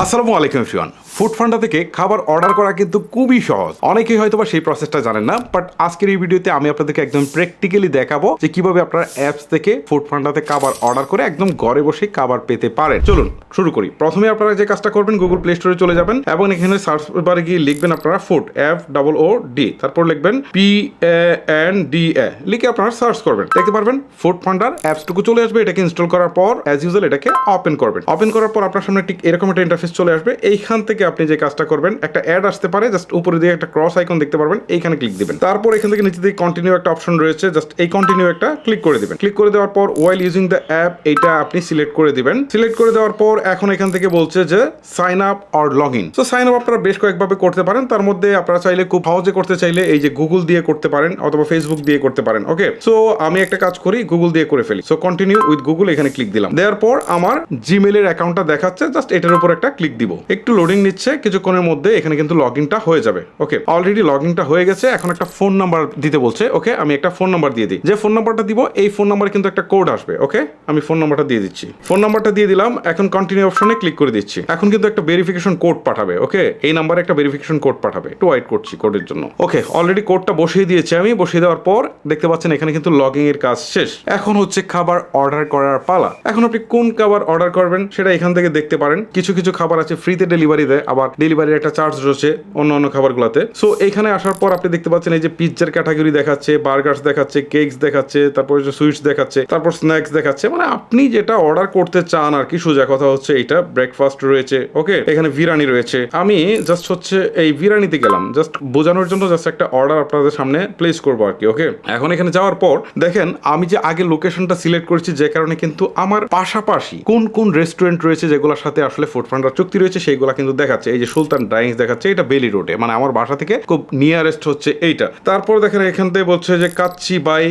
আসসালামু আলাইকুম everyone. Food পান্ডা থেকে খাবার অর্ডার করা কিন্তু খুবই সহজ। অনেকেই হয়তো বা সেই প্রসেসটা জানেন না, বাট আজকের এই ভিডিওতে আমি আপনাদেরকে একদম প্র্যাকটিক্যালি দেখাবো যে কিভাবে আপনারা অ্যাপস থেকে ফুড পান্ডাতে খাবার অর্ডার করে একদম ঘরে বসে খাবার পেতে পারেন। চলুন শুরু করি। প্রথমে আপনারা যে কাজটা করবেন, গুগল প্লে স্টোরে চলে যাবেন এবং এখানে সার্চ বারে গিয়ে লিখবেন আপনারা ফুড, FOOD, তারপর লিখবেন PANDA, লিখে আপনারা সার্চ করবেন, দেখতে পারবেন ফুড পান্ডার অ্যাপসটুকু চলে আসবে। এটাকে ইনস্টল করার পর অ্যাজ ইউজুয়াল এটাকে ওপেন করবেন। ওপেন করার পর আপনার সামনে ঠিক এরকম একটা ইন্টারফেস চলে আসবে। এইখান থেকে আপনি যে কাজটা করবেন, একটা অ্যাড আসতে পারে, জাস্ট উপরে দিয়ে একটা ক্রস আইকন দেখতে পারবেন, এইখানে ক্লিক দিবেন। তারপর এখান থেকে নিচে দিকে কন্টিনিউ একটা অপশন রয়েছে, জাস্ট এই কন্টিনিউ একটা ক্লিক করে দিবেন। ক্লিক করে দেওয়ার পর ওয়াইল ইউজিং দ্য অ্যাপ, এইটা আপনি সিলেক্ট করে দিবেন। সিলেক্ট করে দেওয়ার পর এখন এখান থেকে বলছে যে sign up or log in. So sign up আপনারা বেশ কয়েকভাবে করতে পারেন। তার মধ্যে আপনারা চাইলে, খুব সহজে করতে চাইলে এই যে গুগল দিয়ে করতে পারেন অথবা ফেসবুক দিয়ে করতে পারেন। ওকে, সো আমি একটা কাজ করি, গুগল দিয়ে করে ফেলি। সো কন্টিনিউ উইথ গুগল, এখানে ক্লিক দিলাম। দেওয়ার পর আমার জিমেইলের অ্যাকাউন্টটা দেখাচ্ছে, জাস্ট এটার উপর একটা ক্লিক দিব। একটু লোডিং নিচ্ছে, কিছুক্ষণের মধ্যে এখানে কিন্তু লগ ইনটা হয়ে যাবে। ওকে, অলরেডি লগ ইনটা হয়ে গেছে। এখন একটা ফোন নাম্বার দিতে বলছে। ওকে, আমি একটা ফোন নাম্বার দিয়ে দিই। যে ফোন নাম্বারটা দিব, এই ফোন নাম্বারে কিন্তু একটা কোড আসবে। ওকে, আমি ফোন নাম্বারটা দিয়ে দিচ্ছি। ফোন নাম্বারটা দিয়ে দিলাম। এখন কন্টিনিউ অপশনে ক্লিক করে দিচ্ছি। এখন কিন্তু একটা ভেরিফিকেশন কোড পাঠাবে। ওকে, এই নাম্বারে একটা ভেরিফিকেশন কোড পাঠাবে। একটু ওয়েট করছি কোডের জন্য। ওকে, অলরেডি কোডটা বসিয়ে দিয়েছি আমি। বসিয়ে দেওয়ার পর দেখতে পাচ্ছেন এখানে কিন্তু লগইন এর কাজ শেষ। এখন হচ্ছে খাবার অর্ডার করার পালা। এখন আপনি কোন খাবার অর্ডার করবেন সেটা এখান থেকে দেখতে পারেন। কিছু কিছু খাবার আছে ফ্রিতে ডেলিভারি দেয়, আবার ডেলিভারির একটা চার্জ রয়েছে অন্য খাবারগুলোতে। সো এখানে আসার পর আপনি দেখতে পাচ্ছেন এই যে পিৎজার ক্যাটাগরি দেখাচ্ছে, বার্গার্স দেখাচ্ছে, কেকস দেখাচ্ছে, তারপর সুইটস দেখাচ্ছে, তারপর স্ন্যাক্স দেখাচ্ছে। মানে আপনি যেটা অর্ডার করতে চান আর কি। সোজা কথা হচ্ছে এইটা ব্রেকফাস্ট রয়েছে। ওকে, এখানে বিরিয়ানি রয়েছে। আমি জাস্ট হচ্ছে এই বিরিয়ানিতে গেলাম, জাস্ট বোঝানোর জন্য জাস্ট একটা অর্ডার আপনাদের সামনে প্লেস করবো আর কি। ওকে, এখন এখানে যাওয়ার পর দেখেন আমি যে আগে লোকেশনটা সিলেক্ট করেছি, যে কারণে কিন্তু আমার পাশাপাশি কোন কোন রেস্টুরেন্ট রয়েছে যেগুলোর সাথে আসলে ফুড পান্ডার চুক্তি রয়েছে সেইগুলো কিন্তু দেখাচ্ছে। এই যে সুলতান ডাইনিংস দেখাচ্ছে, এটা বেলি রোডে, মানে আমার বাসা থেকে খুব নিয়ারেস্ট হচ্ছে এইটা। তারপর দেখেন এখান থেকে বলছে যে কাচ্চি বাই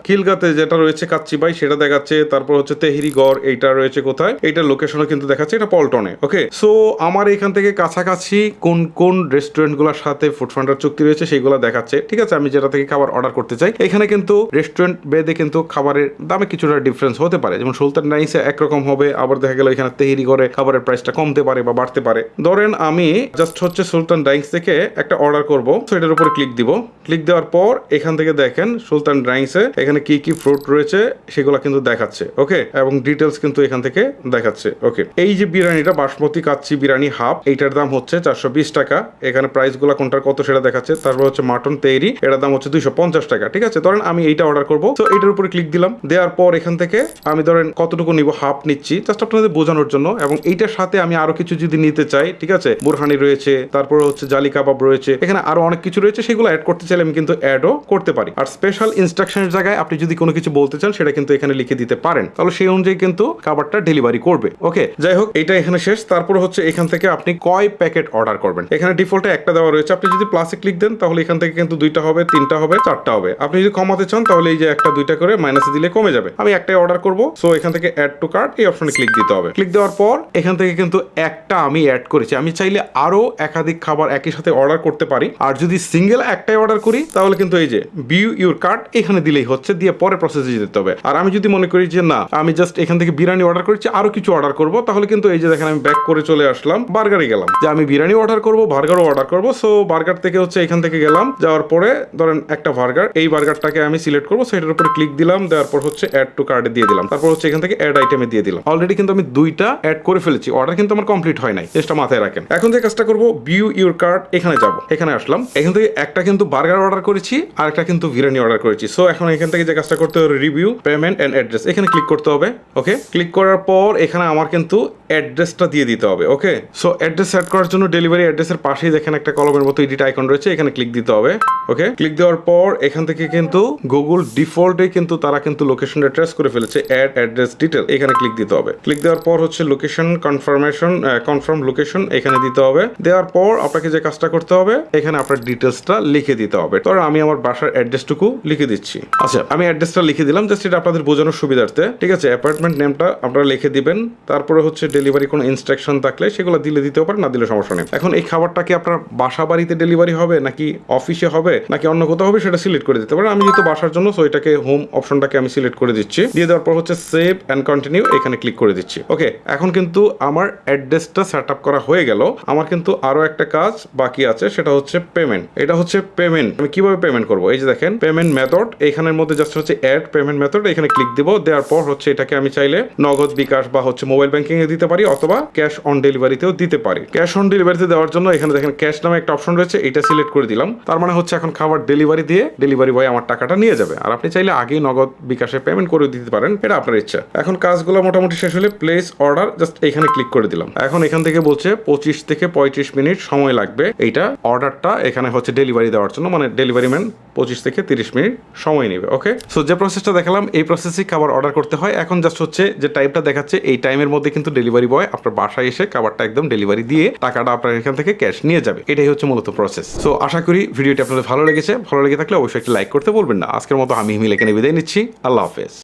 খিলগাতে যেটা রয়েছে কাচ্চি বাই, সেটা দেখাচ্ছে। তারপর হচ্ছে তেহরি গড়, এইটা রয়েছে কোথায়, এইটা লোকেশনও কিন্তু দেখাচ্ছে, এটা পল্টনে। ওকে, সো আমার এখান থেকে কাছাকাছি কোন কোন রেস্টুরেন্টগুলোর সাথে ফুড পান্ডার চুক্তি রয়েছে সেইগুলো দেখাচ্ছে। ঠিক আছে, আমি যেটা থেকে খাবার অর্ডার করতে চাই, এখানে কিন্তু রেস্টুরেন্ট বেদে কিন্তু খাবারের দামে কিছুটা ডিফারেন্স হতে পারে। যেমন সুলতান ডাইনিংসে একরকম হবে, আবার দেখা গেল এখানে তেহরি গড়ে খাবারের প্রাইসটা কমতে পারে বা বাড়তে পারে। ধরেন আমি জাস্ট হচ্ছে সুলতান ডাইনিংস থেকে একটা অর্ডার করব, সো এটার উপরে ক্লিক দিব। ক্লিক দেওয়ার পর এখান থেকে দেখেন সুলতান ডাইনিংসে এখানে কি কি ফ্রুট রয়েছে সেগুলো কিন্তু দেখাচ্ছে। ওকে, এবং ডিটেলস কিন্তু এখান থেকে দেখাচ্ছে। ওকে, এই যে বিরিয়ানিটা বাসমতি কাচ্চি বিরিয়ানি হাফ, এইটার দাম হচ্ছে 420 টাকা। এখানে প্রাইস গুলা কোনটার কত সেটা দেখাচ্ছে। তারপর হচ্ছে মাটন তেহরি, এটার দাম হচ্ছে 250 টাকা। ঠিক আছে, ধরেন আমি এইটা অর্ডার করবো, তো এইটার উপরে ক্লিক দিলাম। দেওয়ার পর এখান থেকে আমি ধরেন কতটুকু নিব, হাফ নিচ্ছি, জাস্ট আপনাদের বোঝানোর জন্য। এবং এইটার সাথে আমি আরো কিছু যদি নিতে চাই, ঠিক আছে, বুরহানি রয়েছে, তারপর হচ্ছে জালি কাবাব রয়েছে, এখানে আরো অনেক কিছু রয়েছে, সেগুলো অ্যাড করতে চাইলে আমি কিন্তু অ্যাডও করতে পারি। আর স্পেশাল ইনস্ট্রাকশনের জায়গায় আপনি যদি কোনো কিছু বলতে চান সেটা কিন্তু এখানে লিখে দিতে পারেন, তাহলে সেই অনুযায়ী কিন্তু খাবারটা ডেলিভারি করবে। ওকে, যাই হোক, এটা এখানে শেষ। তারপর হচ্ছে এখান থেকে আপনি কয় প্যাকেট অর্ডার করবেন, এখানে ডিফল্টে একটা দেওয়া রয়েছে। আপনি যদি প্লাসে ক্লিক দেন তাহলে এখান থেকে কিন্তু 2টা হবে, 3টা হবে, 4টা হবে। আপনি যদি কমাতে চান তাহলে এই যে 1টা 2টা করে মাইনাসে দিলে কমে যাবে। আমি একটাই অর্ডার করব, সো এখান থেকে অ্যাড টু কার্ট এই অপশনে ক্লিক দিতে হবে। ক্লিক দেওয়ার পর এখান থেকে কিন্তু একটা আমি অ্যাড করেছি। আমি চাইলে আরো একাধিক খাবার একই সাথে অর্ডার করতে পারি। আর যদি সিঙ্গেল একটাই অর্ডার করি তাহলে কিন্তু এই যে ভিউ ইউর কার্ট এখানে দিলেই হচ্ছে, দিয়ে পরে প্রসেসে যেতে হবে। আর আমি যদি মনে করি যে না, আমি জাস্ট এখান থেকে বিরিয়ানি অর্ডার করেছি, আরো কিছু অর্ডার করব, তাহলে কিন্তু এই যে দেখেন আমি ব্যাক করে চলে আসলাম, বার্গারে গেলাম, যে আমি বিরিয়ানি অর্ডার করব, বার্গারও অর্ডার করব। সো বার্গার থেকে হচ্ছে এখান থেকে গেলাম, যাওয়ার পরে ধরেন একটা বার্গার, এই বার্গারটাকে আমি সিলেক্ট করবো, সেটার উপরে ক্লিক দিলাম। দেওয়ার পর হচ্ছে অ্যাড টু কার্টে দিয়ে দিলাম। তারপর হচ্ছে এখান থেকে অ্যাড আইটেমে দিয়ে দিলাম। অলরেডি কিন্তু আমি 2টা অ্যাড করে ফেলেছি, অর্ডার কিন্তু আমার কমপ্লিট হয় নাই, এটা মাথায় রাখেন। এখন যে কাজটা করবো, ভিউ ইউর কার্ট, এখানে যাব, এখানে আসলাম। এখান থেকে একটা কিন্তু বার্গার অর্ডার করেছি, আর একটা কিন্তু বিরিয়ানি অর্ডার করেছি। সো এখন এখান থেকে যে কাজটা করতে হবে, রিভিউ পেমেন্ট এন্ড অ্যাড্রেস, এখানে ক্লিক করতে হবে। ওকে, ক্লিক করার পর এখানে আমার কিন্তু অ্যাড্রেসটা দিয়ে দিতে হবে। ওকে, সো অ্যাড্রেস সেট করার জন্য ডেলিভারি অ্যাড্রেসের পাশেই দেখেন একটা কলমের মতো এডিট আইকন রয়েছে, এখানে ক্লিক দিতে হবে। ওকে, ক্লিক দেওয়ার পর এখান থেকে কিন্তু গুগল ডিফল্টে কিন্তু তারা কিন্তু লোকেশনটা ট্রেস করে ফেলেছে, অ্যাড অ্যাড্রেস ডিটেল, এখানে ক্লিক দিতে হবে। ক্লিক দেওয়ার পর হচ্ছে লোকেশন কনফার্মেশন, কনফার্ম লোকেশন এখানে দিতে হবে। দেওয়ার পর আপনাকে যে কাজটা করতে হবে, এখানে আপনার ডিটেলসটা লিখে দিতে হবে। তো আমি আমার বাসার অ্যাড্রেসটুকু লিখে দিচ্ছি। আচ্ছা, আমি অ্যাড্রেসটা লিখে দিলাম, জাস্ট এটা আপনাদের বোঝানোর সুবিধার্থে। ঠিক আছে, অ্যাপার্টমেন্ট নেমটা আপনারা লিখে দিবেন। তারপরে হচ্ছে ডেলিভারি কোনো ইনস্ট্রাকশন থাকলে সেগুলো দিলে দিতেও পারে, না দিলে সমস্যা নেই। এখন এই খাবারটা কি আপনার বাসা বাড়িতে ডেলিভারি হবে নাকি অফিসে হবে হবে নাকি অন্য কোথাও হবে সেটা সিলেক্ট করে দিতে পারেন। আমি যেহেতু বাসার জন্য সো এটাকে হোম অপশনটাকে আমি সিলেক্ট করে দিচ্ছি। দিয়ে দেওয়ার পর হচ্ছে সেভ অ্যান্ড কন্টিনিউ, এখানে ক্লিক করে দিচ্ছি। ওকে, এখন কিন্তু আমার অ্যাড্রেসটা সেট আপ করা হয়ে গেল। আমার কিন্তু আরো একটা কাজ বাকি আছে, সেটা হচ্ছে পেমেন্ট। এটা হচ্ছে পেমেন্ট। আমি কিভাবে পেমেন্ট করবো, এই যে দেখেন পেমেন্ট মেথড, এখানের মধ্যে জাস্ট হচ্ছে অ্যাড পেমেন্ট মেথড, এখানে ক্লিক দিব। দেওয়ার পর হচ্ছে এটাকে আমি চাইলে নগদ, বিকাশ বা হচ্ছে মোবাইল ব্যাংকিং এ দিতে পারি অথবা ক্যাশ অন ডেলিভারিতেও দিতে পারি। ক্যাশ অন ডেলিভারিতে দেওয়ার জন্য এখানে দেখেন ক্যাশ নামে একটা অপশন রয়েছে, এটা সিলেক্ট করে দিলাম। তার মানে হচ্ছে এখন খাবার ডেলিভারি দিয়ে ডেলিভারি বয় আমার টাকাটা নিয়ে যাবে। আর আপনি চাইলে আগেই নগদ বিকাশে পেমেন্ট করে দিতে পারেন, এটা আপনার ইচ্ছা। এখন কাজগুলো মোটামুটি শেষ হলে প্লেস অর্ডার জাস্ট এখানে ক্লিক করে দিলাম। এখন এখান থেকে বলছে 25 থেকে 35 মিনিট সময় লাগবে এইটা অর্ডারটা এখানে হচ্ছে ডেলিভারি দেওয়ার জন্য, মানে ডেলিভারি ম্যান 25 থেকে 30 মিনিট সময় নেবে। ওকে, সো যে প্রসেসটা দেখালাম এই প্রসেসেই খাবার অর্ডার করতে হয়। এখন জাস্ট হচ্ছে যে টাইমটা দেখাচ্ছে এই টাইমের মধ্যে কিন্তু ডেলিভারি বয় আপনার বাসায় এসে খাবারটা একদম ডেলিভারি দিয়ে টাকাটা আপনার এখান থেকে ক্যাশ নিয়ে যাবে। এটাই হচ্ছে মূলত প্রসেস। সো আশা করি ভিডিওটি আপনাদের ভালো লেগেছে। ভালো লেগে থাকলে অবশ্যই একটি লাইক করতে বলবেন না। আজকের মতো আমি হিমিল এখানে বিদায় নিচ্ছি। আল্লাহ হাফেজ।